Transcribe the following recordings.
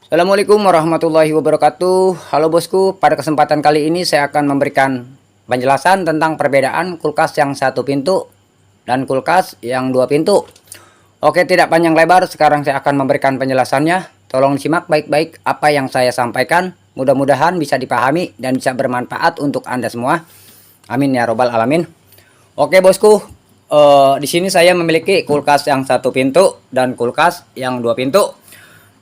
Assalamualaikum warahmatullahi wabarakatuh. Halo bosku, pada kesempatan kali ini saya akan memberikan penjelasan tentang perbedaan kulkas yang satu pintu dan kulkas yang dua pintu. Oke, tidak panjang lebar, sekarang saya akan memberikan penjelasannya. Tolong simak baik-baik apa yang saya sampaikan. Mudah-mudahan bisa dipahami dan bisa bermanfaat untuk Anda semua. Amin ya robbal alamin. Oke bosku, di sini saya memiliki kulkas yang satu pintu dan kulkas yang dua pintu.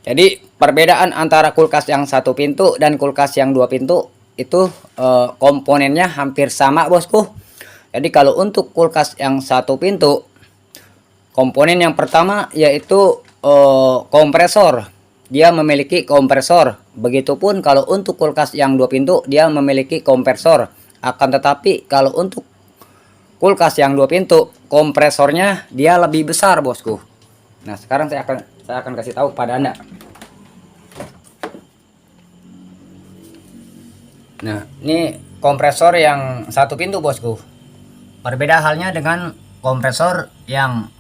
Jadi perbedaan antara kulkas yang satu pintu dan kulkas yang dua pintu itu komponennya hampir sama bosku. Jadi kalau untuk kulkas yang satu pintu, komponen yang pertama yaitu kompresor. Dia memiliki kompresor. Begitupun kalau untuk kulkas yang dua pintu, dia memiliki kompresor. Akan tetapi kalau untuk kulkas yang dua pintu, kompresornya dia lebih besar bosku. Nah sekarang saya akan kasih tahu pada Anda. Nah, ini kompresor yang satu pintu bosku. Berbeda halnya dengan kompresor yang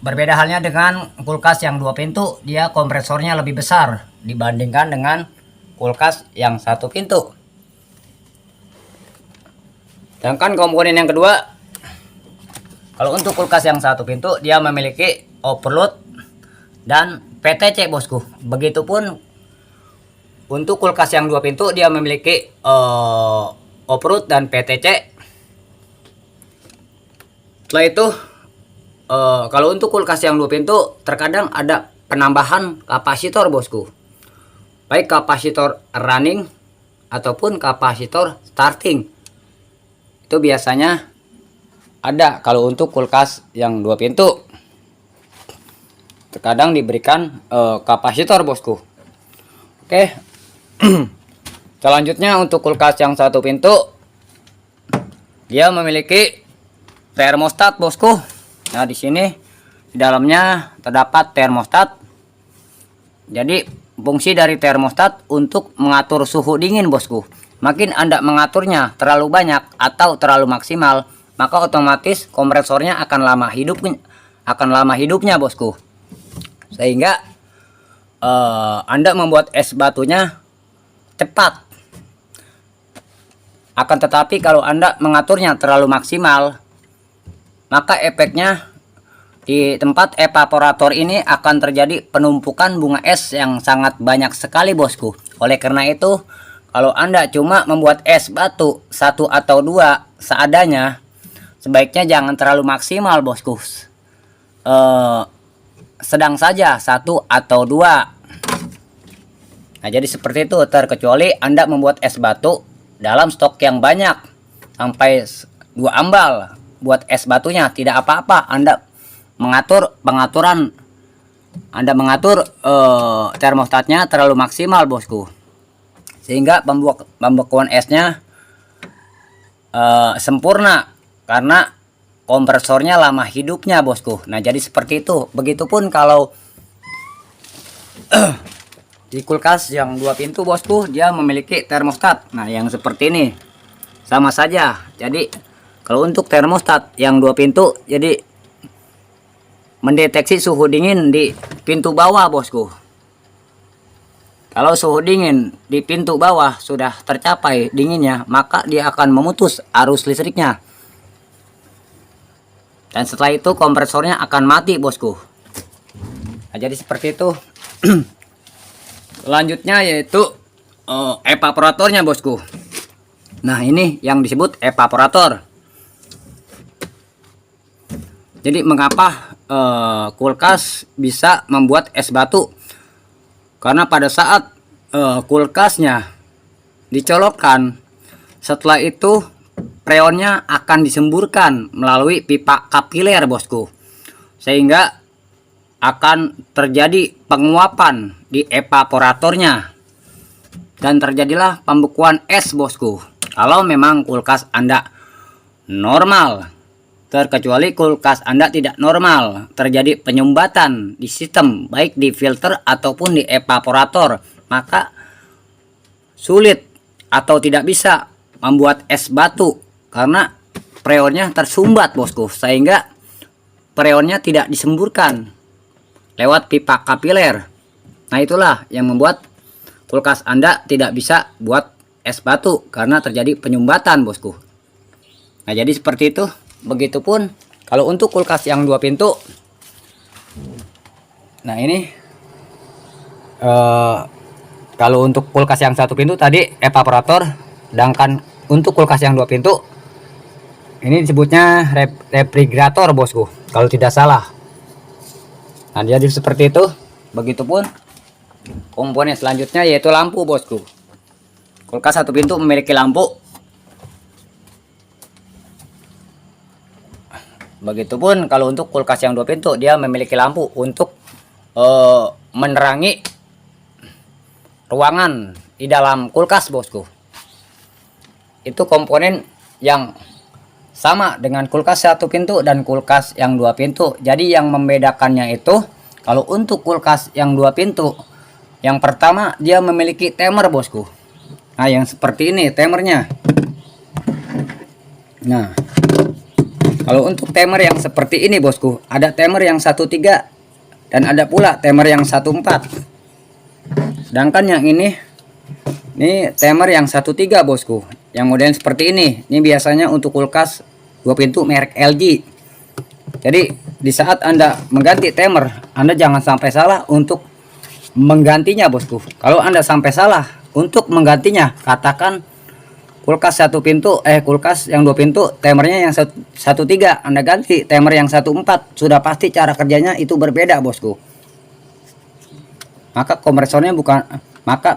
berbeda halnya dengan kulkas yang dua pintu. Dia kompresornya lebih besar dibandingkan dengan kulkas yang satu pintu. Sedangkan komponen yang kedua, kalau untuk kulkas yang satu pintu, dia memiliki overload dan PTC bosku. Begitupun untuk kulkas yang dua pintu, dia memiliki overload dan PTC. Setelah itu, kalau untuk kulkas yang dua pintu, terkadang ada penambahan kapasitor bosku. Baik kapasitor running ataupun kapasitor starting. Itu biasanya ada kalau untuk kulkas yang dua pintu. Terkadang diberikan kapasitor bosku. Oke. Selanjutnya untuk kulkas yang satu pintu, dia memiliki termostat bosku. Nah di sini di dalamnya terdapat termostat. Jadi fungsi dari termostat untuk mengatur suhu dingin bosku. Makin Anda mengaturnya terlalu banyak atau terlalu maksimal, maka otomatis kompresornya akan lama hidupnya bosku. Sehingga Anda membuat es batunya cepat. Akan tetapi kalau Anda mengaturnya terlalu maksimal, maka efeknya di tempat evaporator ini akan terjadi penumpukan bunga es yang sangat banyak sekali bosku. Oleh karena itu, kalau Anda cuma membuat es batu satu atau dua seadanya, sebaiknya jangan terlalu maksimal bosku. Sedang saja satu atau dua. Nah jadi seperti itu, terkecuali Anda membuat es batu dalam stok yang banyak sampai 2 ambal buat es batunya, tidak apa-apa. Anda mengatur termostatnya terlalu maksimal bosku, sehingga pembekuan esnya sempurna karena kompresornya lama hidupnya bosku. Nah jadi seperti itu. Begitupun kalau di kulkas yang dua pintu bosku, dia memiliki termostat. Nah yang seperti ini sama saja. Jadi kalau untuk termostat yang dua pintu, jadi mendeteksi suhu dingin di pintu bawah bosku. Kalau suhu dingin di pintu bawah sudah tercapai dinginnya, maka dia akan memutus arus listriknya. Dan setelah itu kompresornya akan mati bosku. Nah, jadi seperti itu. Selanjutnya yaitu evaporatornya bosku. Nah ini yang disebut evaporator. Jadi mengapa kulkas bisa membuat es batu? Karena pada saat kulkasnya dicolokkan, setelah itu freonnya akan disemburkan melalui pipa kapiler bosku, sehingga akan terjadi penguapan di evaporatornya dan terjadilah pembekuan es bosku. Kalau memang kulkas Anda normal, terkecuali kulkas Anda tidak normal, terjadi penyumbatan di sistem baik di filter ataupun di evaporator, maka sulit atau tidak bisa membuat es batu karena freonnya tersumbat bosku, sehingga freonnya tidak disemburkan lewat pipa kapiler. Nah, itulah yang membuat kulkas Anda tidak bisa buat es batu karena terjadi penyumbatan, bosku. Nah, jadi seperti itu. Begitupun kalau untuk kulkas yang 2 pintu. Nah, ini kalau untuk kulkas yang 1 pintu tadi evaporator, sedangkan untuk kulkas yang 2 pintu ini disebutnya refrigerator, bosku, kalau tidak salah. Nah, jadi seperti itu. Begitupun komponen selanjutnya yaitu lampu, bosku. Kulkas 1 pintu memiliki lampu. Begitupun kalau untuk kulkas yang 2 pintu, dia memiliki lampu untuk menerangi ruangan di dalam kulkas, bosku. Itu komponen yang sama dengan kulkas 1 pintu dan kulkas yang 2 pintu. Jadi yang membedakannya itu, kalau untuk kulkas yang 2 pintu, yang pertama dia memiliki timer, bosku. Nah, yang seperti ini timernya. Nah, kalau untuk timer yang seperti ini, bosku, ada timer yang 13 dan ada pula timer yang 14. Sedangkan yang ini timer yang 13, bosku. Yang model seperti ini. Ini biasanya untuk kulkas 2 pintu merek LG. Jadi di saat Anda mengganti timer, Anda jangan sampai salah untuk menggantinya, bosku. Kalau Anda sampai salah untuk menggantinya, katakan kulkas 1 pintu kulkas yang 2 pintu timernya yang 13, Anda ganti timer yang 14, sudah pasti cara kerjanya itu berbeda, bosku. Maka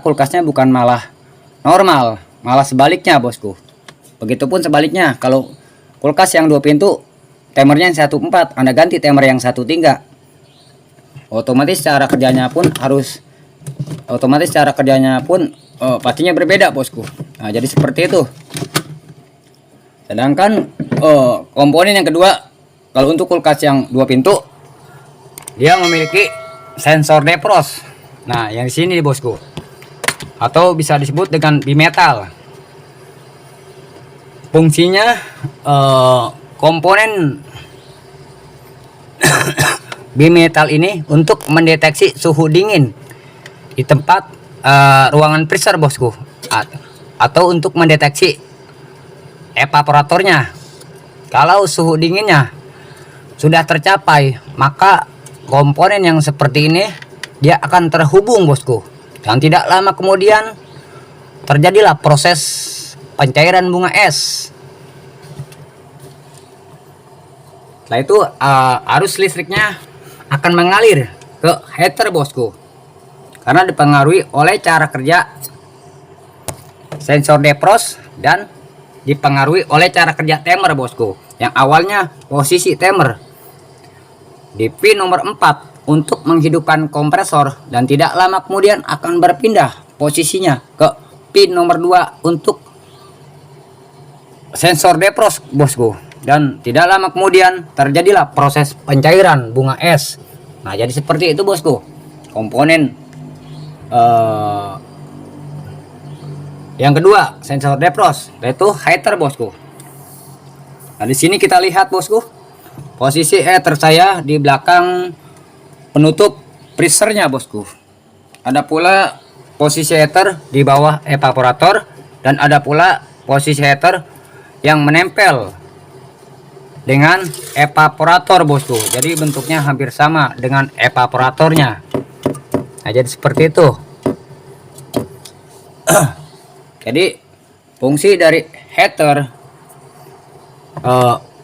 kulkasnya bukan malah normal, malah sebaliknya, bosku. Begitupun sebaliknya, kalau kulkas yang 2 pintu timernya yang 14, Anda ganti timer yang 13, otomatis cara kerjanya pun pastinya berbeda, bosku. Nah, jadi seperti itu. Sedangkan komponen yang kedua, kalau untuk kulkas yang 2 pintu, dia memiliki sensor defrost. Nah, yang di sini, bosku, atau bisa disebut dengan bimetal. Fungsinya komponen bimetal ini untuk mendeteksi suhu dingin di tempat ruangan freezer, bosku, atau untuk mendeteksi evaporatornya. Kalau suhu dinginnya sudah tercapai, maka komponen yang seperti ini dia akan terhubung, bosku, dan tidak lama kemudian terjadilah proses pencairan bunga es. Setelah itu arus listriknya akan mengalir ke heater, bosku, karena dipengaruhi oleh cara kerja sensor defrost dan dipengaruhi oleh cara kerja timer, bosku. Yang awalnya posisi timer di pin nomor 4 untuk menghidupkan kompresor, dan tidak lama kemudian akan berpindah posisinya ke pin nomor 2 untuk sensor defrost, bosku. Dan tidak lama kemudian terjadilah proses pencairan bunga es. Nah, jadi seperti itu, bosku, komponen yang kedua, sensor defrost, yaitu heater, bosku. Nah, di sini kita lihat, bosku, posisi heater saya di belakang penutup freezernya, bosku. Ada pula posisi heater di bawah evaporator, dan ada pula posisi heater yang menempel dengan evaporator, bosku. Jadi bentuknya hampir sama dengan evaporatornya. Nah, jadi seperti itu. Jadi fungsi dari heater,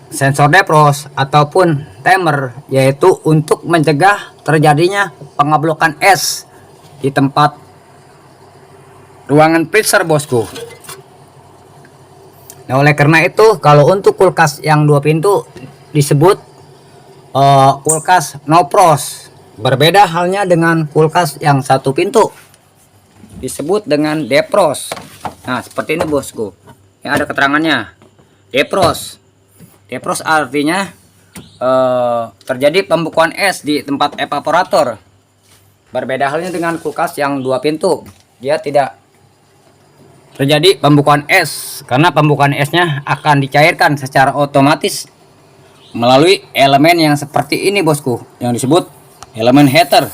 sensor defrost ataupun timer yaitu untuk mencegah terjadinya pengablokan es di tempat ruangan freezer, bosku. Nah, oleh karena itu, kalau untuk kulkas yang 2 pintu disebut kulkas no frost. Berbeda halnya dengan kulkas yang 1 pintu, disebut dengan defrost. Nah, seperti ini, bosku. Yang ada keterangannya. Defrost. Defrost artinya terjadi pembekuan es di tempat evaporator. Berbeda halnya dengan kulkas yang 2 pintu. Dia tidak terjadi pembekuan es, karena pembukaan esnya akan dicairkan secara otomatis melalui elemen yang seperti ini, bosku, yang disebut elemen heater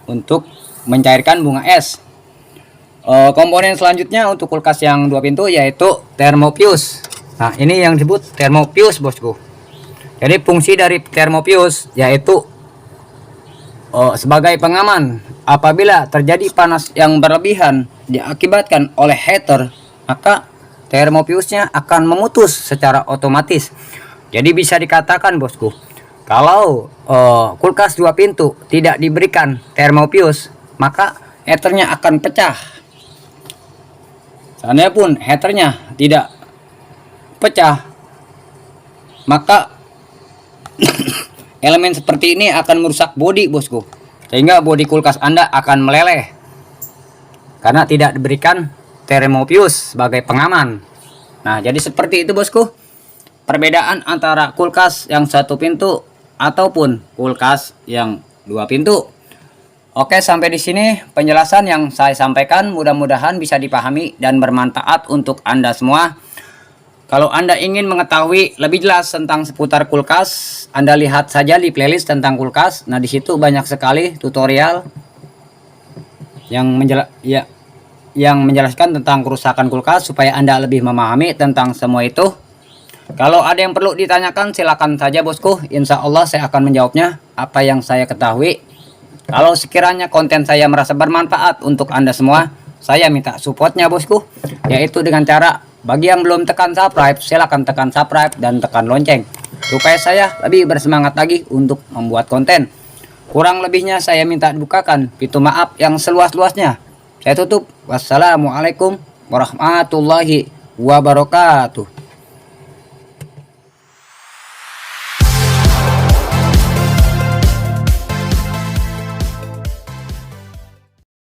untuk mencairkan bunga es. Komponen selanjutnya untuk kulkas yang 2 pintu yaitu thermofuse. Nah, ini yang disebut thermofuse, bosku. Jadi fungsi dari thermofuse yaitu sebagai pengaman apabila terjadi panas yang berlebihan diakibatkan oleh heater, maka thermofuse-nya akan memutus secara otomatis. Jadi bisa dikatakan, bosku, kalau kulkas 2 pintu tidak diberikan thermofuse, maka heaternya akan pecah. Seandainya pun heaternya tidak pecah, maka elemen seperti ini akan merusak bodi, bosku, sehingga bodi kulkas Anda akan meleleh karena tidak diberikan thermofuse sebagai pengaman. Nah, jadi seperti itu, bosku, perbedaan antara kulkas yang 1 pintu ataupun kulkas yang 2 pintu. Oke, sampai di sini penjelasan yang saya sampaikan, mudah-mudahan bisa dipahami dan bermanfaat untuk Anda semua. Kalau Anda ingin mengetahui lebih jelas tentang seputar kulkas, Anda lihat saja di playlist tentang kulkas. Nah, di situ banyak sekali tutorial yang menjelaskan tentang kerusakan kulkas supaya Anda lebih memahami tentang semua itu. Kalau ada yang perlu ditanyakan, silakan saja, bosku. Insya Allah saya akan menjawabnya apa yang saya ketahui. Kalau sekiranya konten saya merasa bermanfaat untuk Anda semua, saya minta supportnya, bosku, yaitu dengan cara, bagi yang belum tekan subscribe, silakan tekan subscribe dan tekan lonceng supaya saya lebih bersemangat lagi untuk membuat konten. Kurang lebihnya saya minta dibukakan pintu maaf yang seluas-luasnya. Saya tutup. Wassalamualaikum warahmatullahi wabarakatuh.